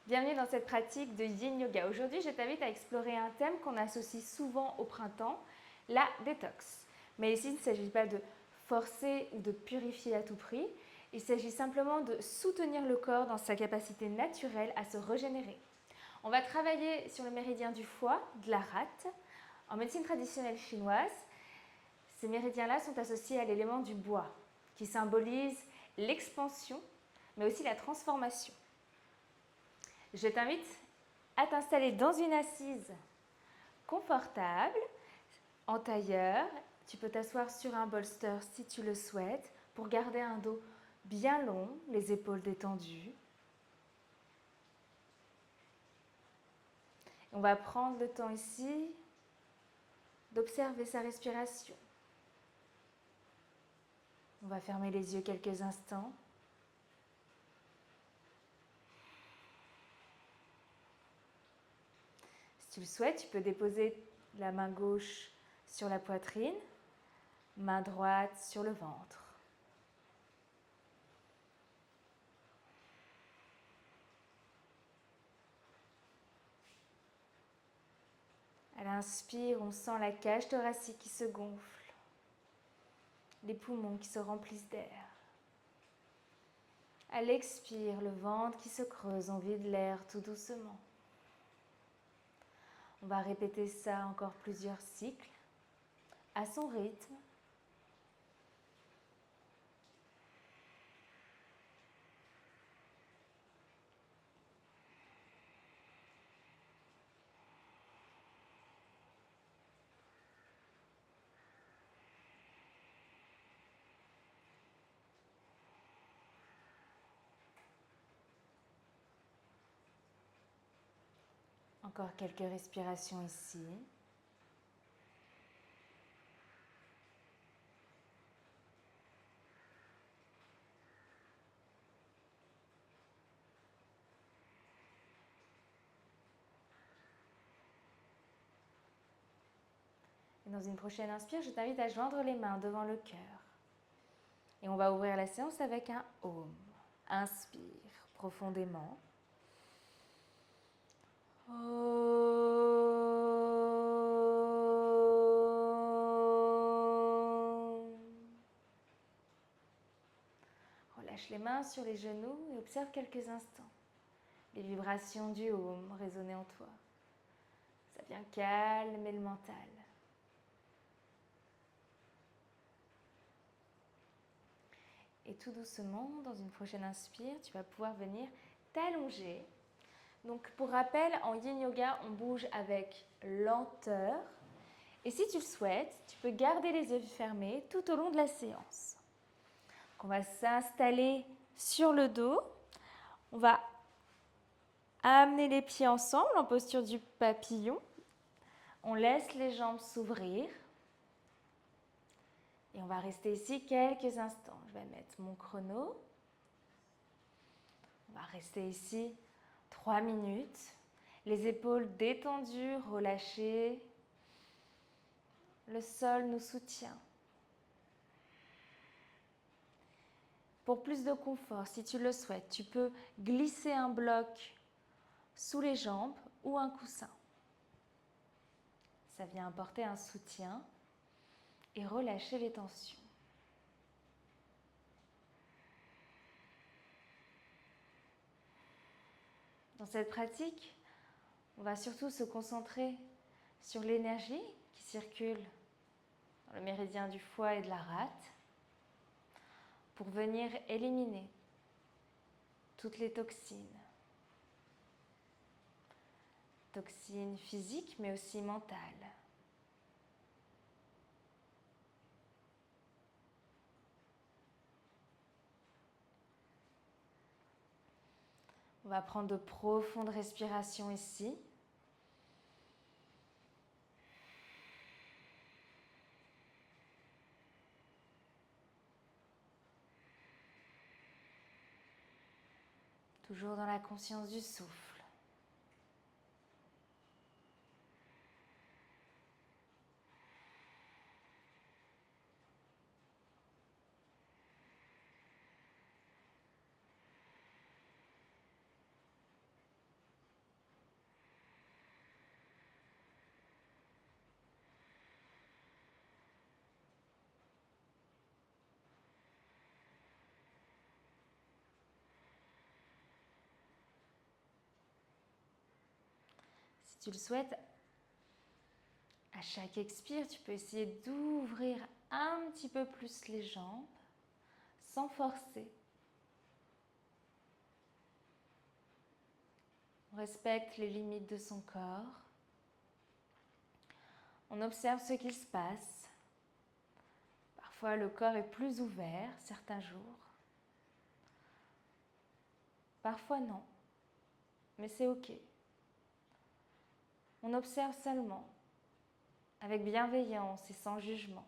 Bienvenue dans cette pratique de Yin Yoga. Aujourd'hui, je t'invite à explorer un thème qu'on associe souvent au printemps, la détox. Mais ici, il ne s'agit pas de forcer ou de purifier à tout prix. Il s'agit simplement de soutenir le corps dans sa capacité naturelle à se régénérer. On va travailler sur le méridien du foie, de la rate. En médecine traditionnelle chinoise, ces méridiens-là sont associés à l'élément du bois, qui symbolise l'expansion, mais aussi la transformation. Je t'invite à t'installer dans une assise confortable, en tailleur. Tu peux t'asseoir sur un bolster si tu le souhaites pour garder un dos bien long, les épaules détendues. On va prendre le temps ici d'observer sa respiration. On va fermer les yeux quelques instants. Si tu le souhaites, tu peux déposer la main gauche sur la poitrine, main droite sur le ventre. À l'inspire, on sent la cage thoracique qui se gonfle, les poumons qui se remplissent d'air. À l'expire, le ventre qui se creuse, on vide l'air tout doucement. On va répéter ça encore plusieurs cycles, à son rythme. Encore quelques respirations ici. Et dans une prochaine inspire, je t'invite à joindre les mains devant le cœur. Et on va ouvrir la séance avec un Om. Inspire profondément. Relâche les mains sur les genoux et observe quelques instants les vibrations du Om résonner en toi. Ça vient calmer le mental. Et tout doucement, dans une prochaine inspire, tu vas pouvoir venir t'allonger. Donc pour rappel, en Yin Yoga, on bouge avec lenteur. Et si tu le souhaites, tu peux garder les yeux fermés tout au long de la séance. Donc on va s'installer sur le dos. On va amener les pieds ensemble en posture du papillon. On laisse les jambes s'ouvrir. Et on va rester ici quelques instants. Je vais mettre mon chrono. On va rester ici 3 minutes. Les épaules détendues, relâchées. Le sol nous soutient. Pour plus de confort, si tu le souhaites, tu peux glisser un bloc sous les jambes ou un coussin. Ça vient apporter un soutien et relâcher les tensions. Dans cette pratique, on va surtout se concentrer sur l'énergie qui circule dans le méridien du foie et de la rate pour venir éliminer toutes les toxines. Toxines physiques mais aussi mentales. On va prendre de profondes respirations ici. Toujours dans la conscience du souffle. Si tu le souhaites, à chaque expire, tu peux essayer d'ouvrir un petit peu plus les jambes sans forcer. On respecte les limites de son corps. On observe ce qu'il se passe. Parfois, le corps est plus ouvert certains jours. Parfois, non. Mais c'est OK. On observe seulement, avec bienveillance et sans jugement.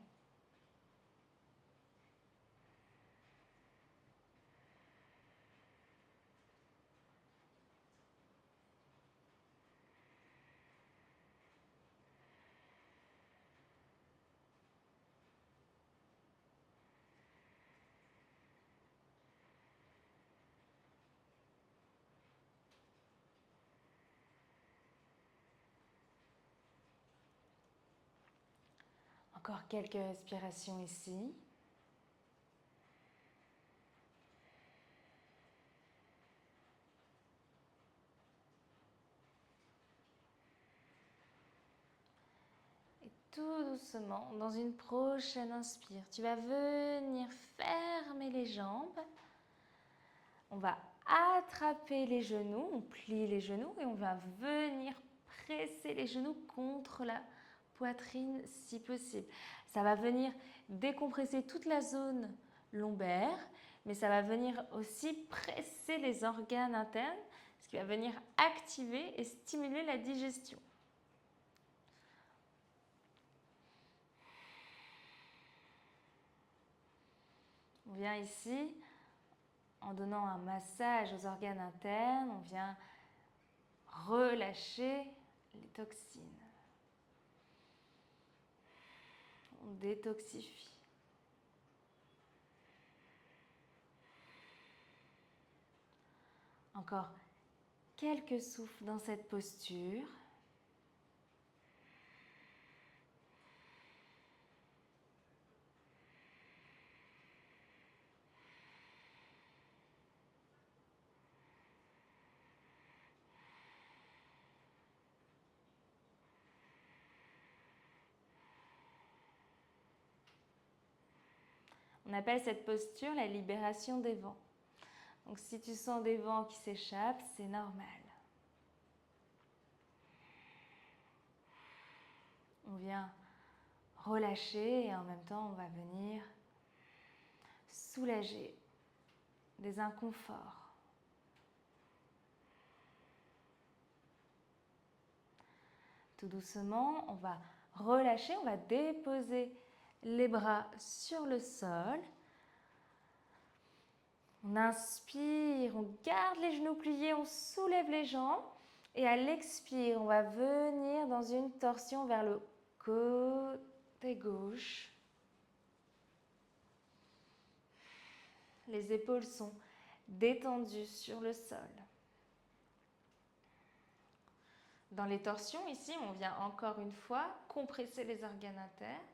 Encore quelques respirations ici. Et tout doucement, dans une prochaine inspire, tu vas venir fermer les jambes. On va attraper les genoux, on plie les genoux et on va venir presser les genoux contre la poitrine si possible. Ça va venir décompresser toute la zone lombaire, mais ça va venir aussi presser les organes internes, ce qui va venir activer et stimuler la digestion. On vient ici, en donnant un massage aux organes internes, on vient relâcher les toxines. On détoxifie. Encore quelques souffles dans cette posture. On appelle cette posture la libération des vents. Donc si tu sens des vents qui s'échappent, c'est normal. On vient relâcher et en même temps on va venir soulager des inconforts. Tout doucement, on va relâcher, on va déposer les bras sur le sol. On inspire, on garde les genoux pliés, on soulève les jambes. Et à l'expire, on va venir dans une torsion vers le côté gauche. Les épaules sont détendues sur le sol. Dans les torsions, ici, on vient encore une fois compresser les organes internes.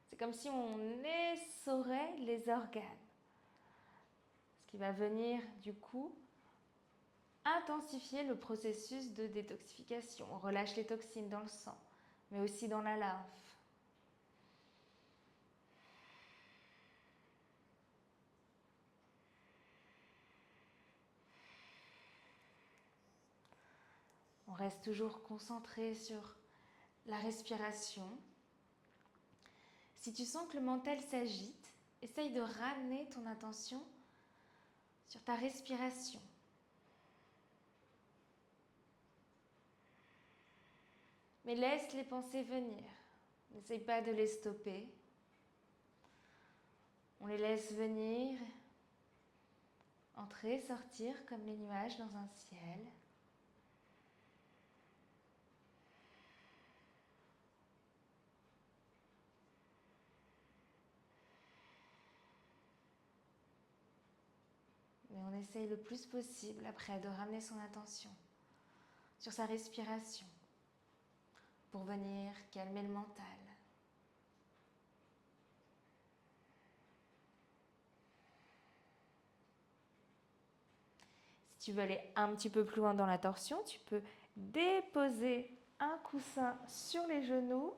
C'est comme si on essorait les organes. Ce qui va venir, du coup, intensifier le processus de détoxification. On relâche les toxines dans le sang, mais aussi dans la lymphe. On reste toujours concentré sur la respiration. Si tu sens que le mental s'agite, essaye de ramener ton attention sur ta respiration. Mais laisse les pensées venir. N'essaye pas de les stopper. On les laisse venir, entrer, sortir comme les nuages dans un ciel. Mais on essaye le plus possible après de ramener son attention sur sa respiration pour venir calmer le mental. Si tu veux aller un petit peu plus loin dans la torsion, tu peux déposer un coussin sur les genoux,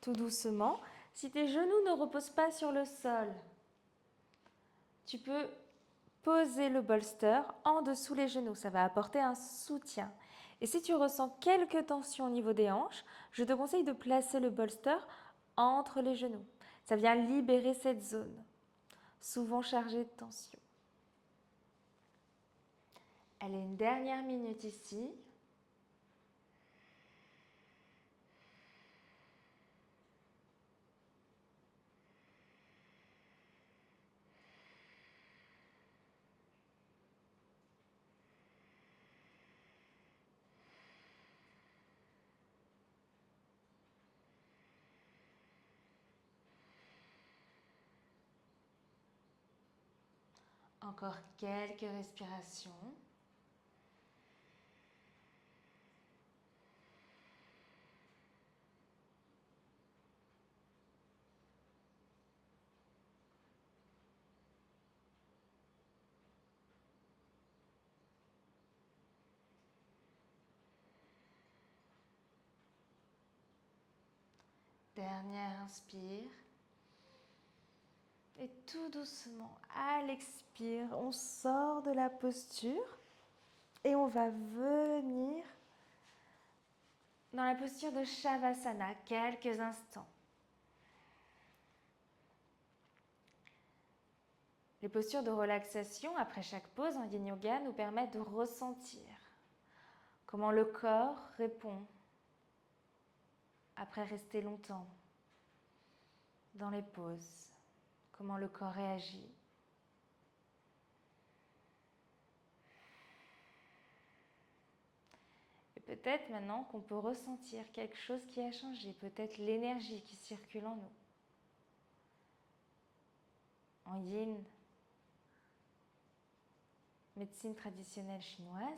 tout doucement. Si tes genoux ne reposent pas sur le sol, tu peux poser le bolster en dessous les genoux. Ça va apporter un soutien. Et si tu ressens quelques tensions au niveau des hanches, je te conseille de placer le bolster entre les genoux. Ça vient libérer cette zone, souvent chargée de tension. Allez, une dernière minute ici. Encore quelques respirations. Dernière inspire. Et tout doucement, à l'expire, on sort de la posture et on va venir dans la posture de Shavasana quelques instants. Les postures de relaxation après chaque pause en yin yoga nous permettent de ressentir comment le corps répond après rester longtemps dans les pauses, comment le corps réagit. Et peut-être maintenant qu'on peut ressentir quelque chose qui a changé, peut-être l'énergie qui circule en nous. En yin, médecine traditionnelle chinoise,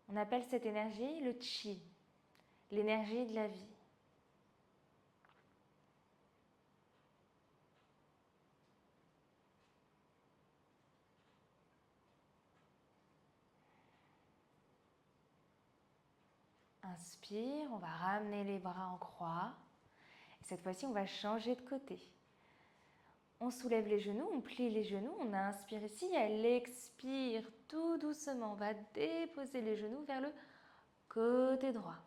on appelle cette énergie le qi, l'énergie de la vie. Inspire, on va ramener les bras en croix. Et cette fois-ci, on va changer de côté. On soulève les genoux, on plie les genoux, on inspire ici, elle expire tout doucement. On va déposer les genoux vers le côté droit.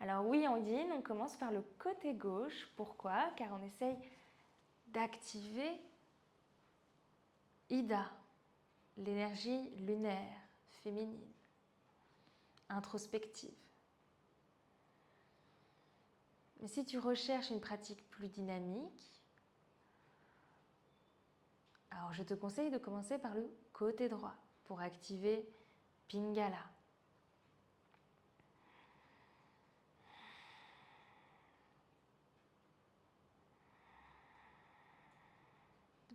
Alors oui, en yin, on commence par le côté gauche. Pourquoi? Car on essaye d'activer Ida, l'énergie lunaire, féminine, introspective. Mais si tu recherches une pratique plus dynamique, alors je te conseille de commencer par le côté droit pour activer Pingala.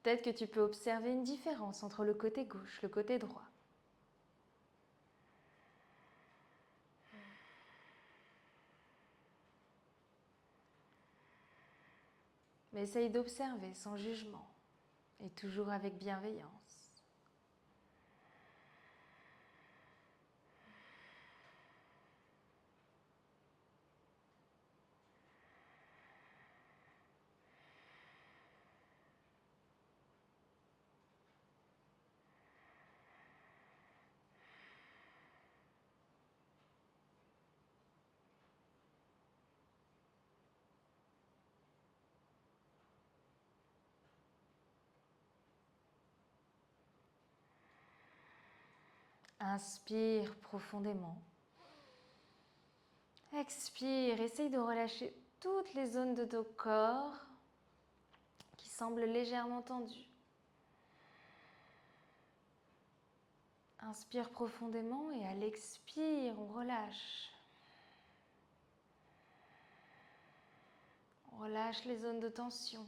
Peut-être que tu peux observer une différence entre le côté gauche et le côté droit. Mais essaye d'observer sans jugement et toujours avec bienveillance. Inspire profondément. Expire, essaye de relâcher toutes les zones de ton corps qui semblent légèrement tendues. Inspire profondément et à l'expire, on relâche. On relâche les zones de tension.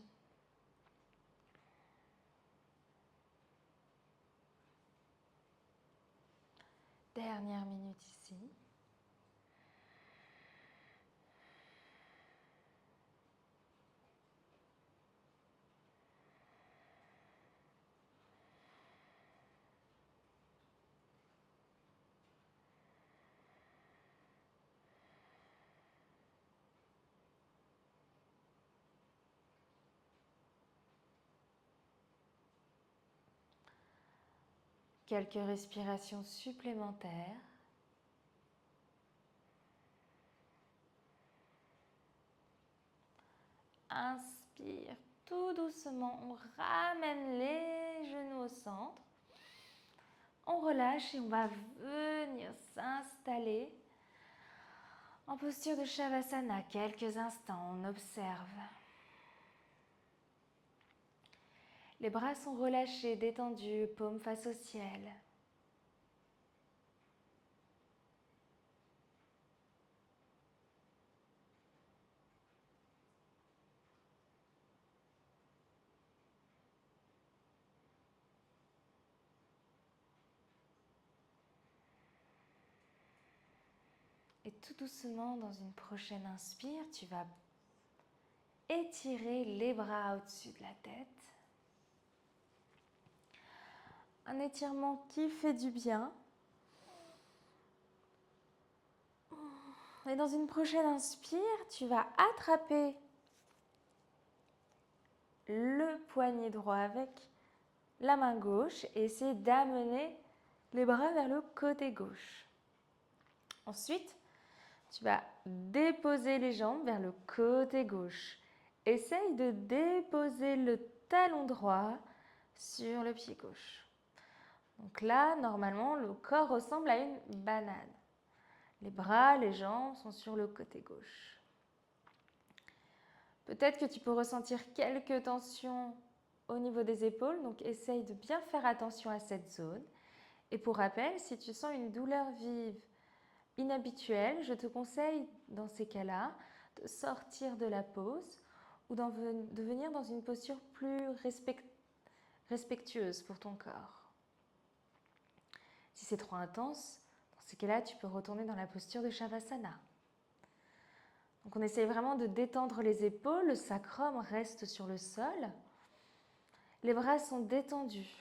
Dernière minute ici. Quelques respirations supplémentaires. Inspire tout doucement, on ramène les genoux au centre. On relâche et on va venir s'installer en posture de Shavasana. Quelques instants, on observe. Les bras sont relâchés, détendus, paumes face au ciel. Et tout doucement, dans une prochaine inspire, tu vas étirer les bras au-dessus de la tête. Un étirement qui fait du bien. Et dans une prochaine inspire, tu vas attraper le poignet droit avec la main gauche et essayer d'amener les bras vers le côté gauche. Ensuite, tu vas déposer les jambes vers le côté gauche. Essaye de déposer le talon droit sur le pied gauche. Donc là, normalement, le corps ressemble à une banane. Les bras, les jambes sont sur le côté gauche. Peut-être que tu peux ressentir quelques tensions au niveau des épaules, donc essaye de bien faire attention à cette zone. Et pour rappel, si tu sens une douleur vive inhabituelle, je te conseille dans ces cas-là de sortir de la pose ou de venir dans une posture plus respectueuse pour ton corps. Si c'est trop intense, dans ces cas-là, tu peux retourner dans la posture de Shavasana. Donc on essaye vraiment de détendre les épaules, le sacrum reste sur le sol. Les bras sont détendus.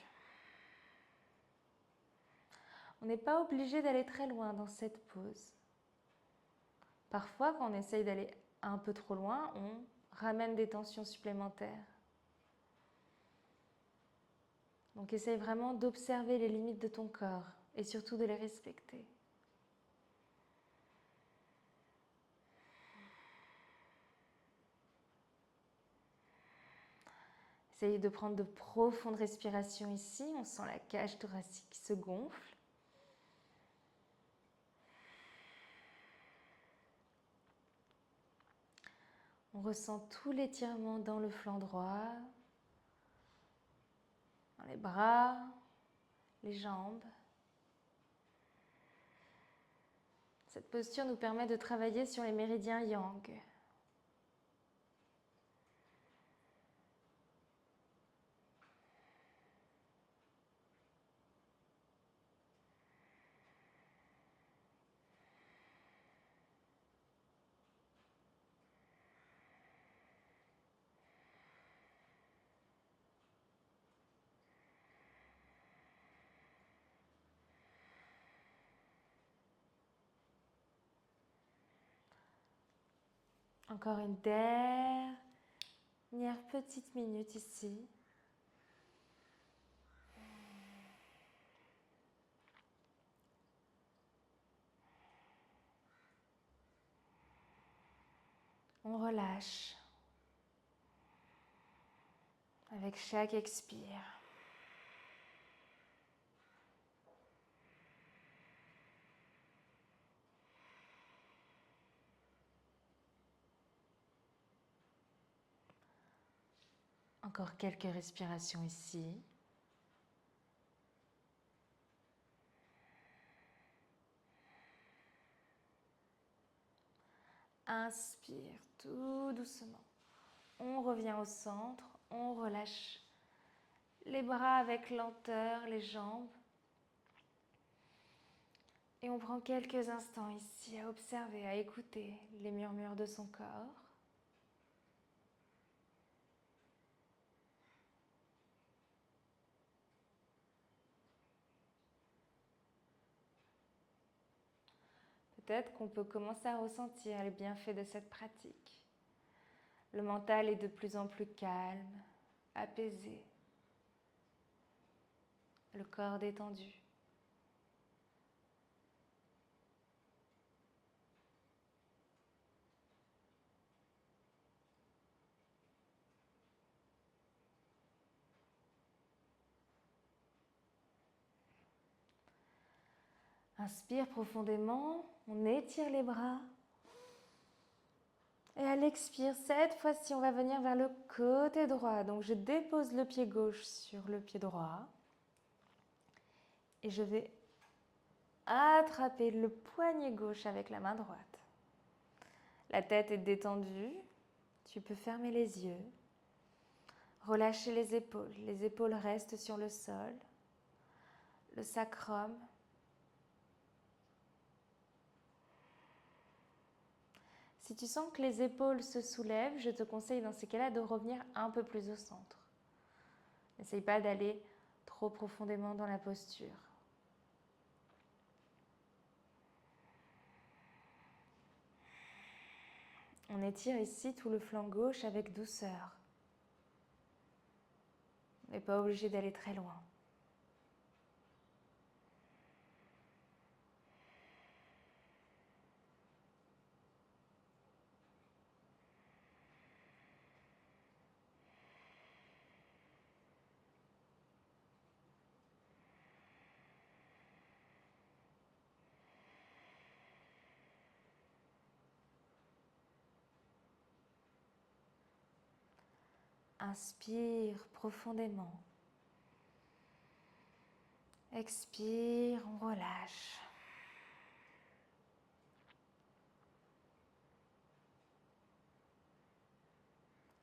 On n'est pas obligé d'aller très loin dans cette pose. Parfois, quand on essaye d'aller un peu trop loin, on ramène des tensions supplémentaires. Donc essaye vraiment d'observer les limites de ton corps et surtout de les respecter. Essaye de prendre de profondes respirations ici. On sent la cage thoracique qui se gonfle. On ressent tout l'étirement dans le flanc droit, dans les bras, les jambes. Cette posture nous permet de travailler sur les méridiens yang. Encore une dernière petite minute ici. On relâche avec chaque expire. Encore quelques respirations ici. Inspire tout doucement. On revient au centre, on relâche les bras avec lenteur, les jambes. Et on prend quelques instants ici à observer, à écouter les murmures de son corps. Peut-être qu'on peut commencer à ressentir les bienfaits de cette pratique. Le mental est de plus en plus calme, apaisé. le corps détendu. Inspire profondément, on étire les bras. Et à l'expire, cette fois-ci, on va venir vers le côté droit. Donc je dépose le pied gauche sur le pied droit. Et je vais attraper le poignet gauche avec la main droite. La tête est détendue. Tu peux fermer les yeux. Relâcher les épaules. Les épaules restent sur le sol. Le sacrum. Si tu sens que les épaules se soulèvent, je te conseille dans ces cas-là de revenir un peu plus au centre. N'essaye pas d'aller trop profondément dans la posture. On étire ici tout le flanc gauche avec douceur. On n'est pas obligé d'aller très loin. Inspire profondément. Expire, on relâche.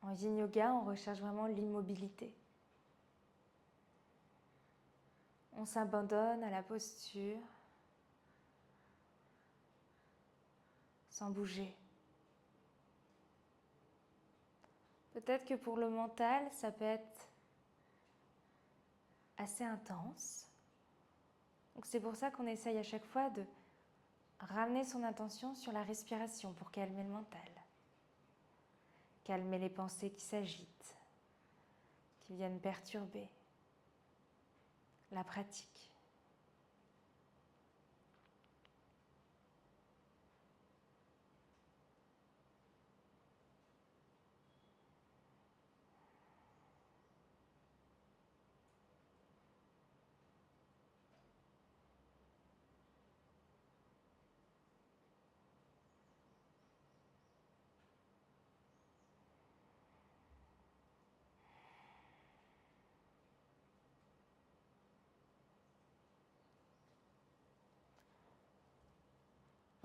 En Yin Yoga, on recherche vraiment l'immobilité. On s'abandonne à la posture sans bouger. Peut-être que pour le mental, ça peut être assez intense. Donc c'est pour ça qu'on essaye à chaque fois de ramener son attention sur la respiration pour calmer le mental. Calmer les pensées qui s'agitent, qui viennent perturber la pratique.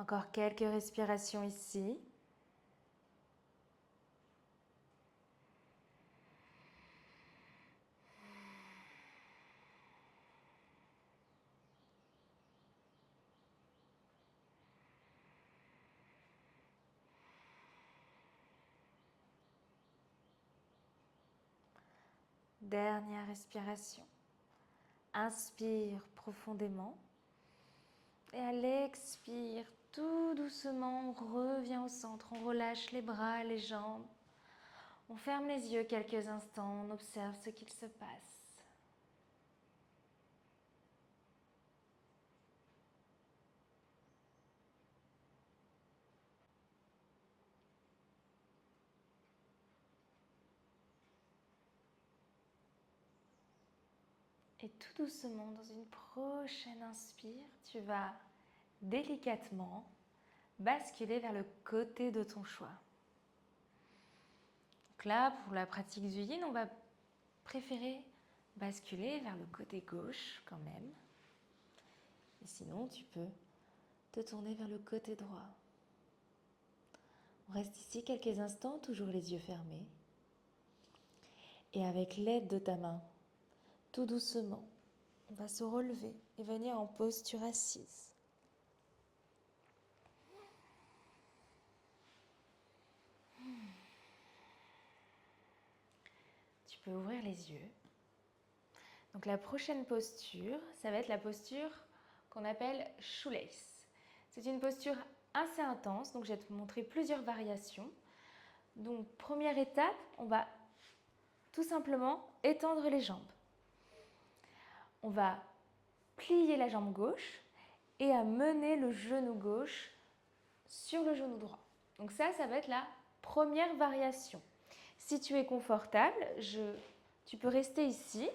Encore quelques respirations ici. Dernière respiration. Inspire profondément. Et à l'expire, tout doucement, on revient au centre. On relâche les bras, les jambes. On ferme les yeux quelques instants. On observe ce qu'il se passe. Et tout doucement, dans une prochaine inspire, tu vas délicatement basculer vers le côté de ton choix. Donc là, pour la pratique du Yin, on va préférer basculer vers le côté gauche quand même. Et sinon, tu peux te tourner vers le côté droit. On reste ici quelques instants, toujours les yeux fermés. Et avec l'aide de ta main, tout doucement, on va se relever et venir en posture assise. Tu peux ouvrir les yeux. Donc la prochaine posture, ça va être la posture qu'on appelle shoelace. C'est une posture assez intense, donc je vais te montrer plusieurs variations. Donc première étape, on va tout simplement étendre les jambes. on va plier la jambe gauche et à mener le genou gauche sur le genou droit. Donc ça va être la première variation. Si tu es confortable, tu peux rester ici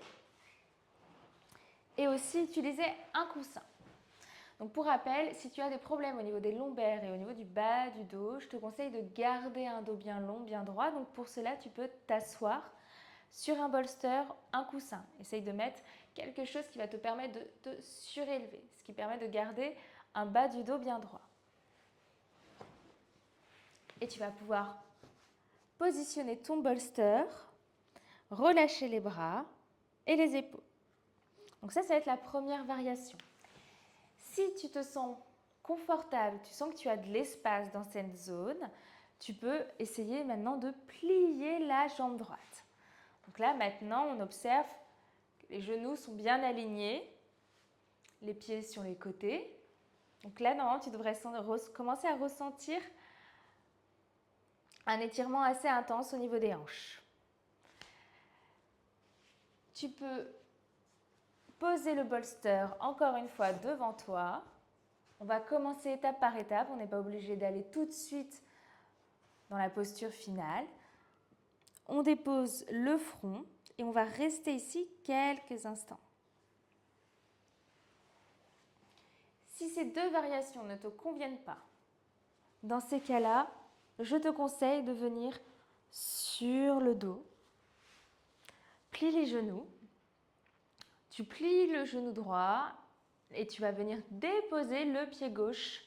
et aussi utiliser un coussin. Donc pour rappel, si tu as des problèmes au niveau des lombaires et au niveau du bas du dos, je te conseille de garder un dos bien long, bien droit. Donc pour cela, tu peux t'asseoir sur un bolster, un coussin. Essaye de mettre quelque chose qui va te permettre de te surélever, ce qui permet de garder un bas du dos bien droit. Et tu vas pouvoir positionner ton bolster, relâcher les bras et les épaules. Donc ça va être la première variation. Si tu te sens confortable, tu sens que tu as de l'espace dans cette zone, tu peux essayer maintenant de plier la jambe droite. Donc là, maintenant, on observe que les genoux sont bien alignés, les pieds sur les côtés. Donc là, normalement, tu devrais commencer à ressentir un étirement assez intense au niveau des hanches. Tu peux poser le bolster encore une fois devant toi. On va commencer étape par étape. On n'est pas obligé d'aller tout de suite dans la posture finale. On dépose le front et on va rester ici quelques instants. Si ces deux variations ne te conviennent pas, dans ces cas-là, je te conseille de venir sur le dos, plie les genoux, tu plies le genou droit et tu vas venir déposer le pied gauche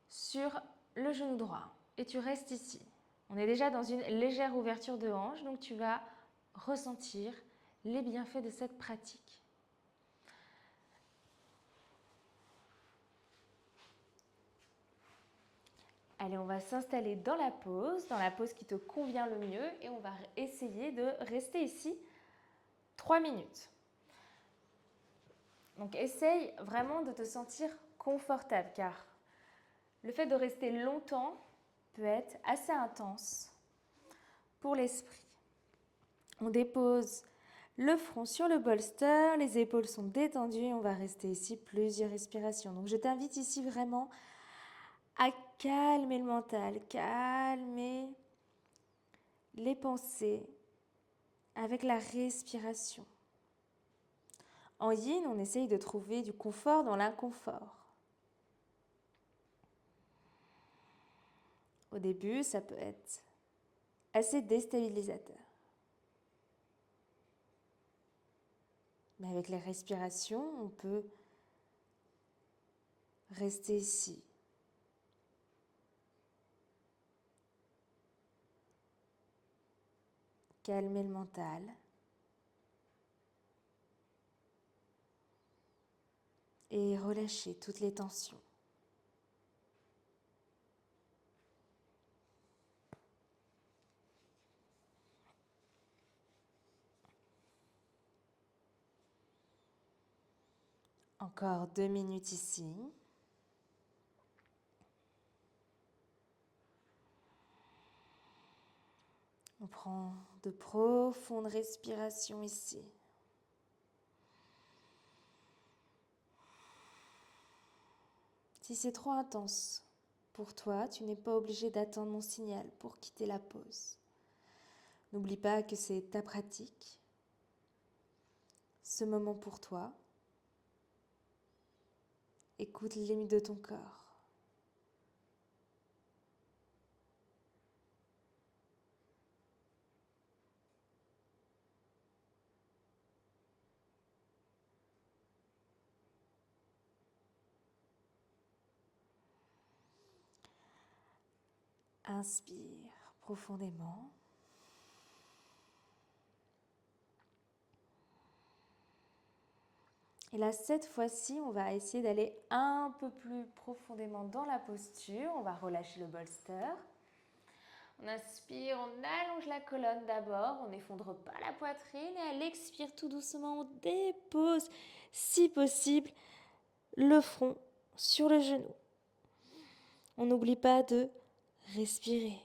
sur le genou droit et tu restes ici. On est déjà dans une légère ouverture de hanche, donc tu vas ressentir les bienfaits de cette pratique. Allez, on va s'installer dans la pose qui te convient le mieux et on va essayer de rester ici 3 minutes. Donc essaye vraiment de te sentir confortable car le fait de rester longtemps peut être assez intense pour l'esprit. On dépose le front sur le bolster, les épaules sont détendues et on va rester ici plusieurs respirations. Donc je t'invite ici vraiment à calmer le mental, calmer les pensées avec la respiration. En yin, on essaye de trouver du confort dans l'inconfort. Au début, ça peut être assez déstabilisateur. Mais avec les respirations, on peut rester ici. Calmer le mental. Et relâcher toutes les tensions. Encore 2 minutes ici. On prend de profondes respirations ici. Si c'est trop intense pour toi, tu n'es pas obligé d'attendre mon signal pour quitter la pause. N'oublie pas que c'est ta pratique, ce moment pour toi. Écoute les limites de ton corps. Inspire profondément. Et là, cette fois-ci, on va essayer d'aller un peu plus profondément dans la posture. On va relâcher le bolster. On inspire, on allonge la colonne d'abord, on n'effondre pas la poitrine et à l'expire tout doucement, on dépose, si possible, le front sur le genou. On n'oublie pas de respirer.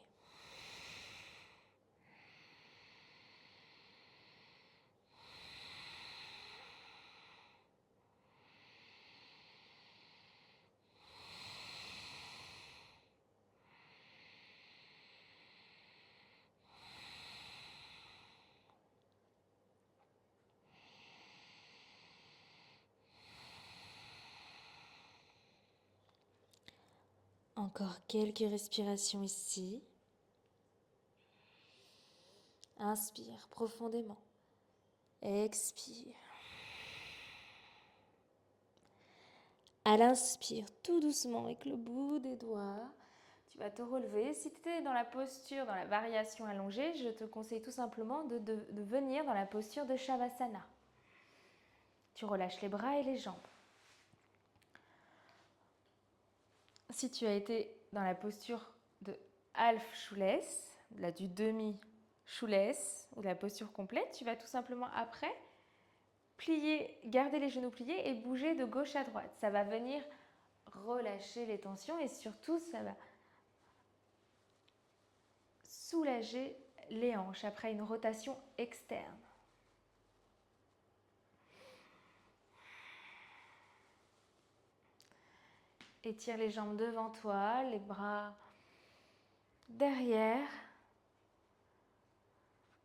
Encore quelques respirations ici. Inspire profondément. Expire. À l'inspire, tout doucement avec le bout des doigts, tu vas te relever. Si tu es dans la posture, dans la variation allongée, je te conseille tout simplement de venir dans la posture de Shavasana. Tu relâches les bras et les jambes. Si tu as été dans la posture de Half Shoeless, du demi Shoeless ou de la posture complète, tu vas tout simplement après plier, garder les genoux pliés et bouger de gauche à droite. Ça va venir relâcher les tensions et surtout ça va soulager les hanches après une rotation externe. Étire les jambes devant toi, les bras derrière.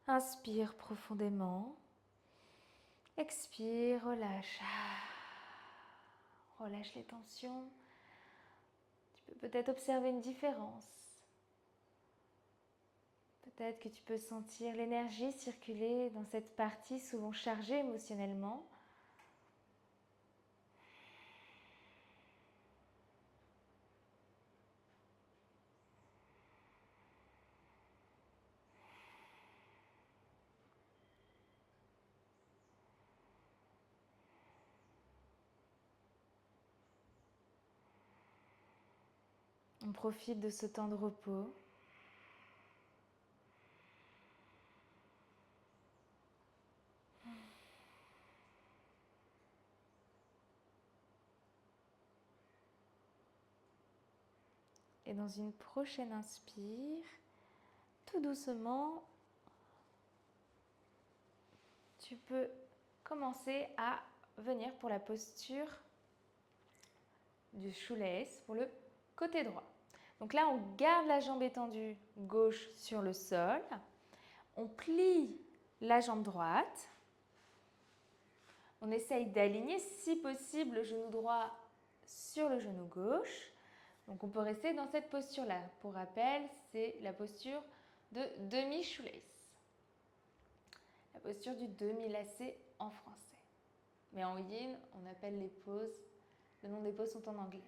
Inspire profondément. Expire, relâche. Relâche les tensions. Tu peux peut-être observer une différence. Peut-être que tu peux sentir l'énergie circuler dans cette partie souvent chargée émotionnellement. On profite de ce temps de repos. Et dans une prochaine inspire, tout doucement, tu peux commencer à venir pour la posture du shoelace pour le côté droit. Donc là, on garde la jambe étendue gauche sur le sol. On plie la jambe droite. On essaye d'aligner, si possible, le genou droit sur le genou gauche. Donc on peut rester dans cette posture-là. Pour rappel, c'est la posture de demi-shoelace. La posture du demi-lacet en français. Mais en yin, on appelle les poses, le nom des poses sont en anglais.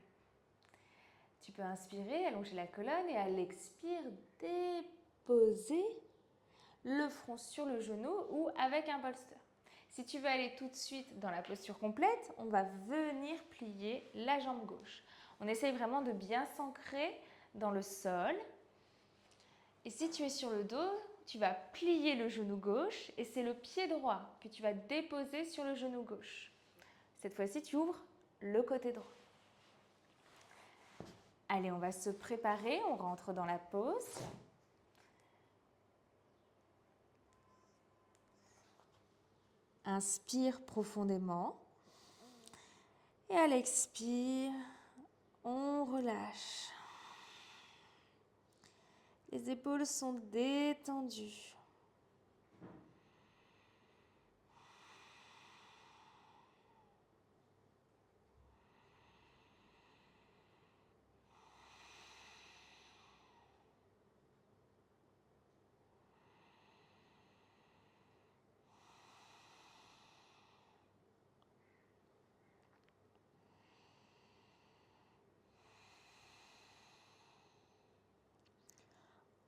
Tu peux inspirer, allonger la colonne et à l'expire, déposer le front sur le genou ou avec un bolster. Si tu veux aller tout de suite dans la posture complète, on va venir plier la jambe gauche. On essaye vraiment de bien s'ancrer dans le sol. Et si tu es sur le dos, tu vas plier le genou gauche et c'est le pied droit que tu vas déposer sur le genou gauche. Cette fois-ci, tu ouvres le côté droit. Allez, on va se préparer, on rentre dans la pause. Inspire profondément. Et à l'expire, on relâche. Les épaules sont détendues.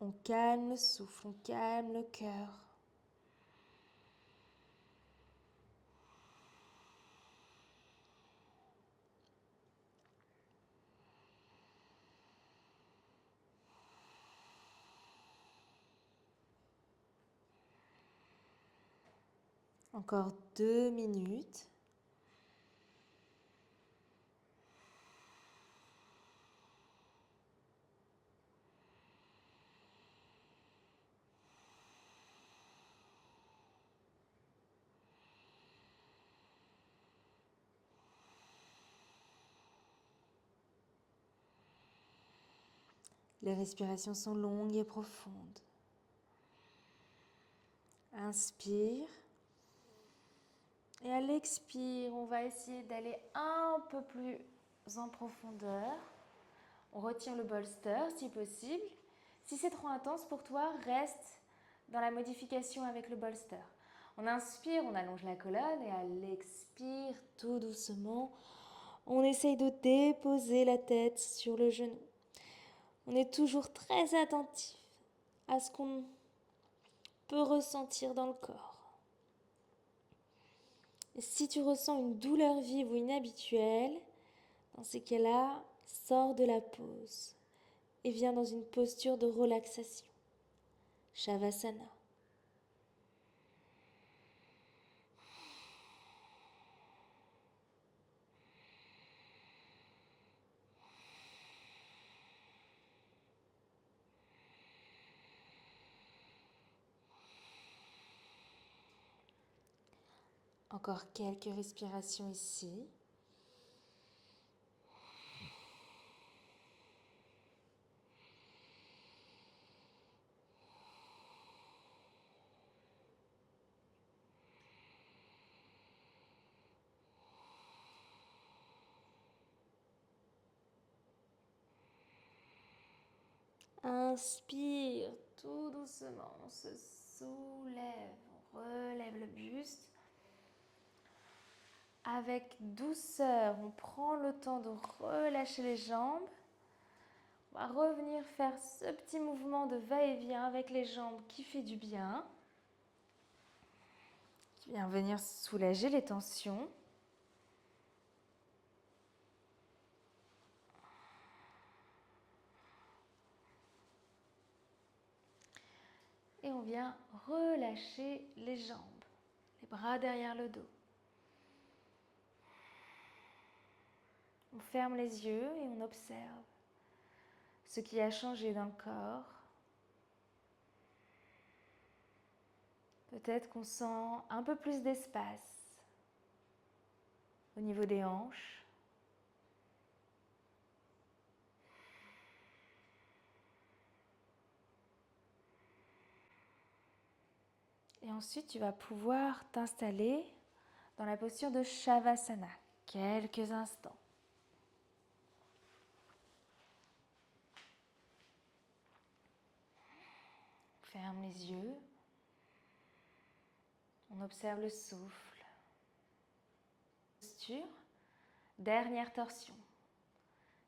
On calme le souffle, on calme le cœur. Encore 2 minutes. Les respirations sont longues et profondes. Inspire. Et à l'expire, on va essayer d'aller un peu plus en profondeur On retire le bolster si possible. Si c'est trop intense pour toi, reste dans la modification avec le bolster. On inspire, on allonge la colonne et à l'expire, tout doucement, on essaye de déposer la tête sur le genou. On est toujours très attentif à ce qu'on peut ressentir dans le corps. Et si tu ressens une douleur vive ou inhabituelle, dans ces cas-là, sors de la pause et viens dans une posture de relaxation. Shavasana. Encore quelques respirations ici. Inspire tout doucement, on se soulève, on relève le buste. Avec douceur, on prend le temps de relâcher les jambes. On va revenir faire ce petit mouvement de va-et-vient avec les jambes qui fait du bien. Qui vient venir soulager les tensions. Et on vient relâcher les jambes, les bras derrière le dos. On ferme les yeux et on observe ce qui a changé dans le corps. Peut-être qu'on sent un peu plus d'espace au niveau des hanches. Et ensuite, tu vas pouvoir t'installer dans la posture de Shavasana, quelques instants. Ferme les yeux. On observe le souffle. Posture, dernière torsion,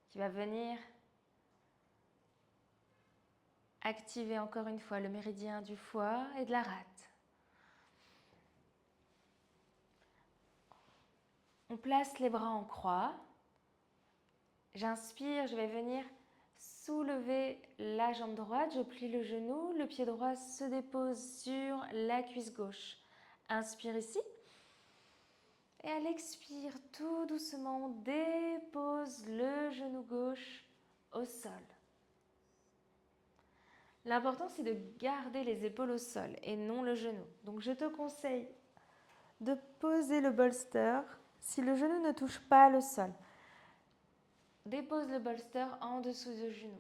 qui va venir activer encore une fois le méridien du foie et de la rate. On place les bras en croix. J'inspire, je vais venir soulever la jambe droite, je plie le genou, le pied droit se dépose sur la cuisse gauche. Inspire ici. Et à l'expire, tout doucement, on dépose le genou gauche au sol. L'important, c'est de garder les épaules au sol et non le genou. Donc, je te conseille de poser le bolster si le genou ne touche pas le sol. Dépose le bolster en dessous du genou.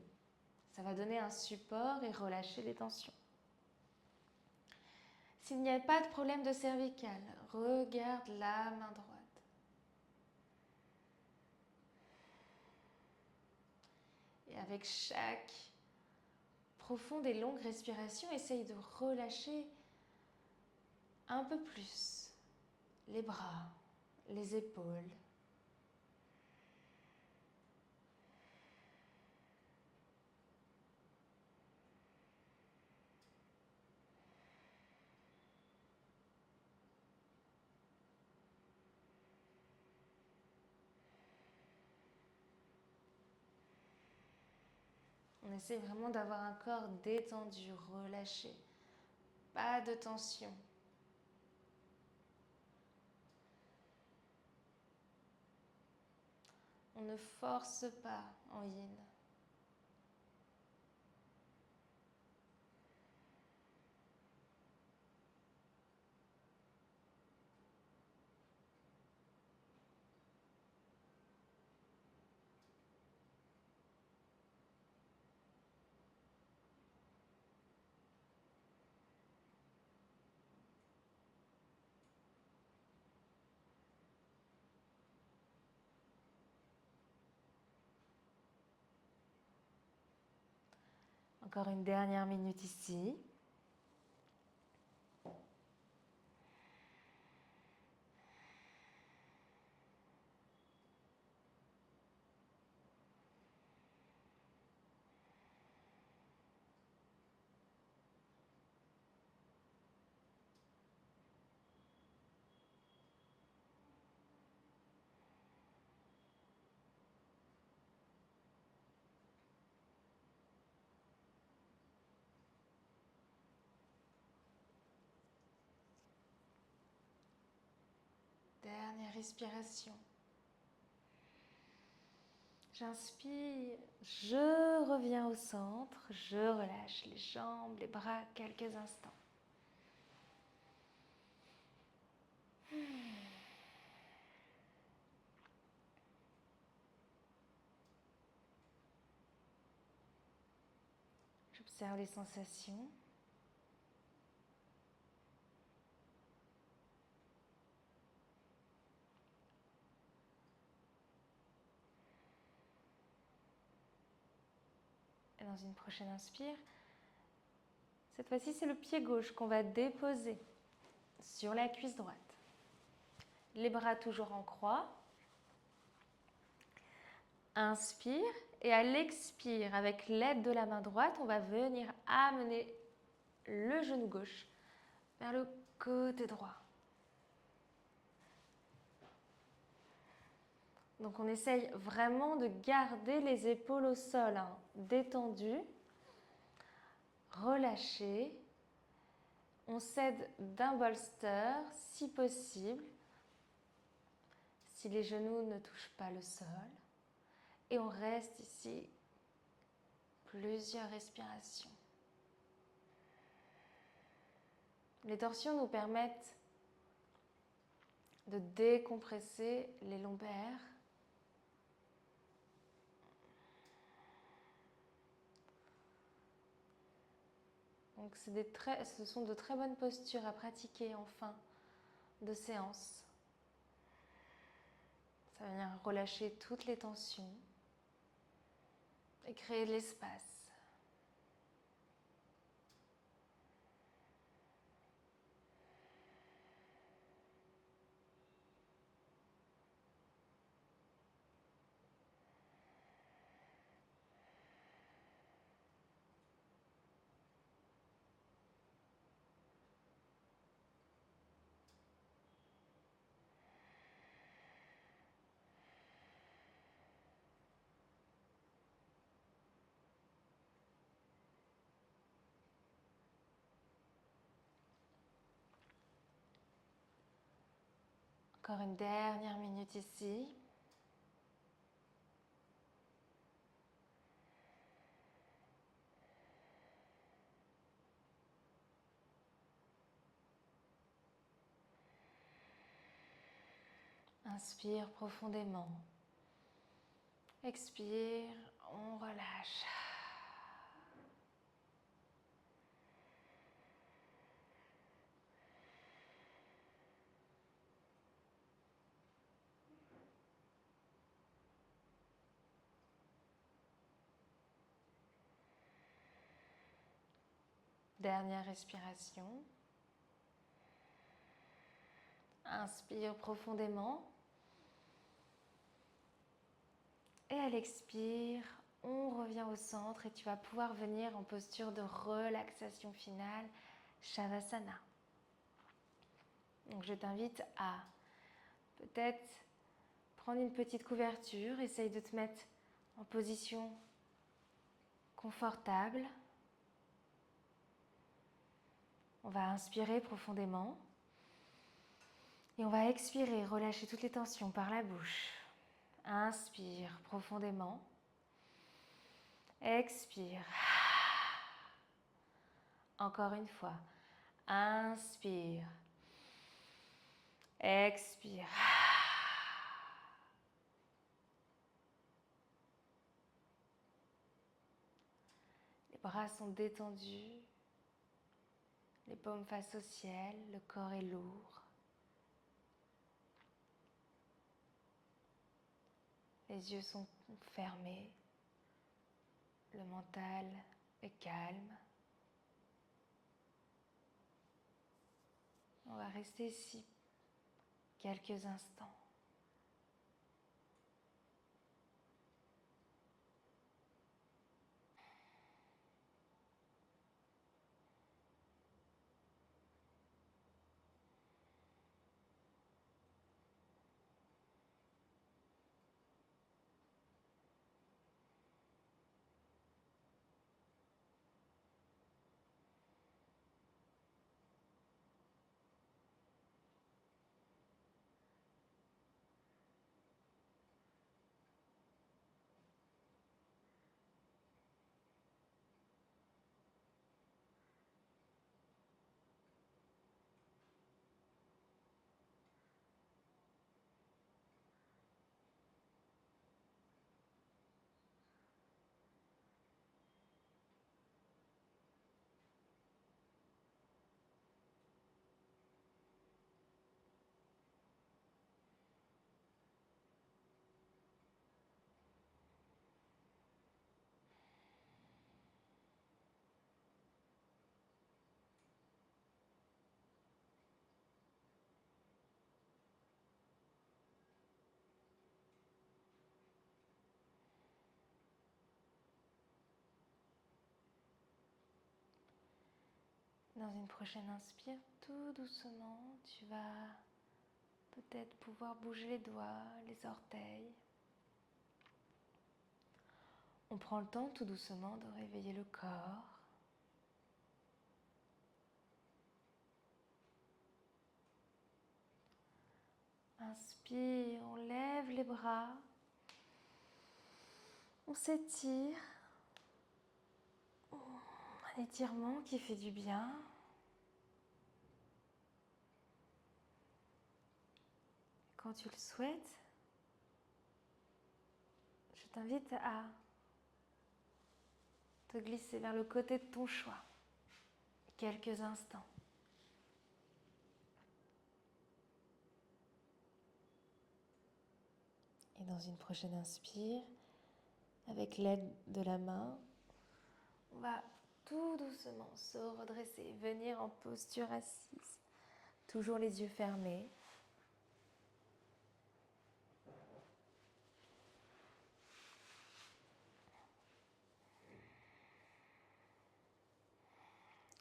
Ça va donner un support et relâcher les tensions. S'il n'y a pas de problème de cervicale, regarde la main droite. Et avec chaque profonde et longue respiration, essaye de relâcher un peu plus les bras, les épaules. On essaie vraiment d'avoir un corps détendu, relâché. Pas de tension. On ne force pas en yin. Encore une dernière minute ici. Dernière respiration. J'inspire, je reviens au centre, je relâche les jambes, les bras quelques instants. J'observe les sensations. Et dans une prochaine inspire, cette fois-ci c'est le pied gauche qu'on va déposer sur la cuisse droite. Les bras toujours en croix. Inspire et à l'expire, avec l'aide de la main droite, on va venir amener le genou gauche vers le côté droit. Donc on essaye vraiment de garder les épaules au sol, détendues, relâchées. On s'aide d'un bolster si possible, si les genoux ne touchent pas le sol. Et on reste ici plusieurs respirations. Les torsions nous permettent de décompresser les lombaires. Donc ce sont de très bonnes postures à pratiquer en fin de séance. Ça va venir relâcher toutes les tensions et créer de l'espace. Encore une dernière minute ici. Inspire profondément. Expire, on relâche. Dernière respiration. Inspire profondément. Et à l'expire, on revient au centre et tu vas pouvoir venir en posture de relaxation finale, Shavasana. Donc je t'invite à peut-être prendre une petite couverture, essaye de te mettre en position confortable. On va inspirer profondément et on va expirer, relâcher toutes les tensions par la bouche. Inspire profondément. Expire. Encore une fois. Inspire. Expire. Les bras sont détendus. Les paumes face au ciel. Le corps est lourd. Les yeux sont fermés. Le mental et calme. On va rester ici quelques instants. Dans une prochaine inspire, tout doucement, tu vas peut-être pouvoir bouger les doigts, les orteils. On prend le temps tout doucement de réveiller le corps. Inspire, on lève les bras. On s'étire. Un étirement qui fait du bien. Quand tu le souhaites, je t'invite à te glisser vers le côté de ton choix. Quelques instants. Et dans une prochaine inspire, avec l'aide de la main, on va tout doucement se redresser, venir en posture assise. Toujours les yeux fermés.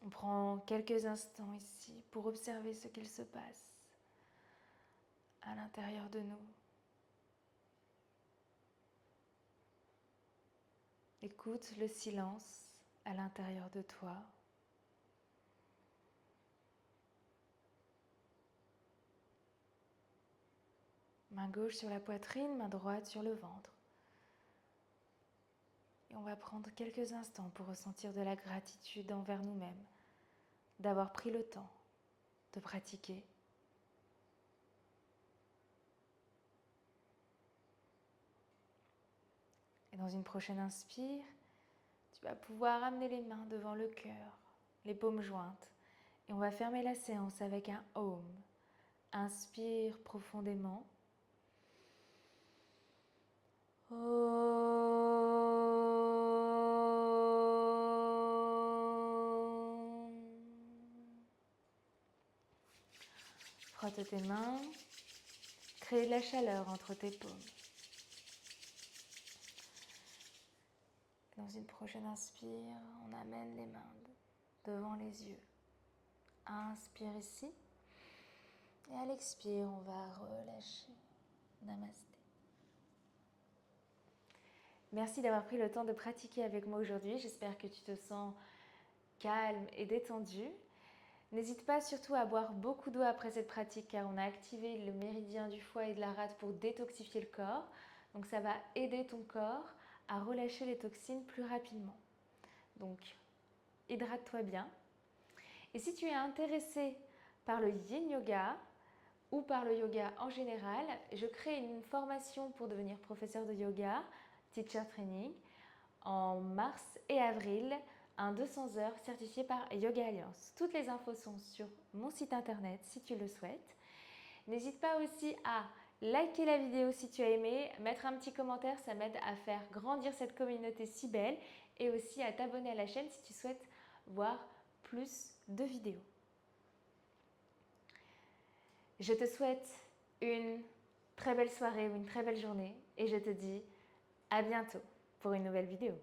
On prend quelques instants ici pour observer ce qu'il se passe à l'intérieur de nous. Écoute le silence à l'intérieur de toi. Main gauche sur la poitrine, main droite sur le ventre. Et on va prendre quelques instants pour ressentir de la gratitude envers nous-mêmes, d'avoir pris le temps de pratiquer. Et dans une prochaine inspire, tu vas pouvoir amener les mains devant le cœur, les paumes jointes. Et on va fermer la séance avec un Om. Inspire profondément. Frotte tes mains, crée de la chaleur entre tes paumes. Dans une prochaine inspire, on amène les mains devant les yeux. Inspire ici. Et à l'expire, on va relâcher. Namasté. Merci d'avoir pris le temps de pratiquer avec moi aujourd'hui. J'espère que tu te sens calme et détendu. N'hésite pas surtout à boire beaucoup d'eau après cette pratique car on a activé le méridien du foie et de la rate pour détoxifier le corps. Donc ça va aider ton corps à relâcher les toxines plus rapidement. Donc hydrate-toi bien. Et si tu es intéressé par le Yin Yoga ou par le yoga en général, je crée une formation pour devenir professeur de yoga, Teacher Training, en mars et avril, un 200 heures certifié par Yoga Alliance. Toutes les infos sont sur mon site internet si tu le souhaites. N'hésite pas aussi à liker la vidéo si tu as aimé, mettre un petit commentaire, ça m'aide à faire grandir cette communauté si belle et aussi à t'abonner à la chaîne si tu souhaites voir plus de vidéos. Je te souhaite une très belle soirée ou une très belle journée et je te dis à bientôt pour une nouvelle vidéo.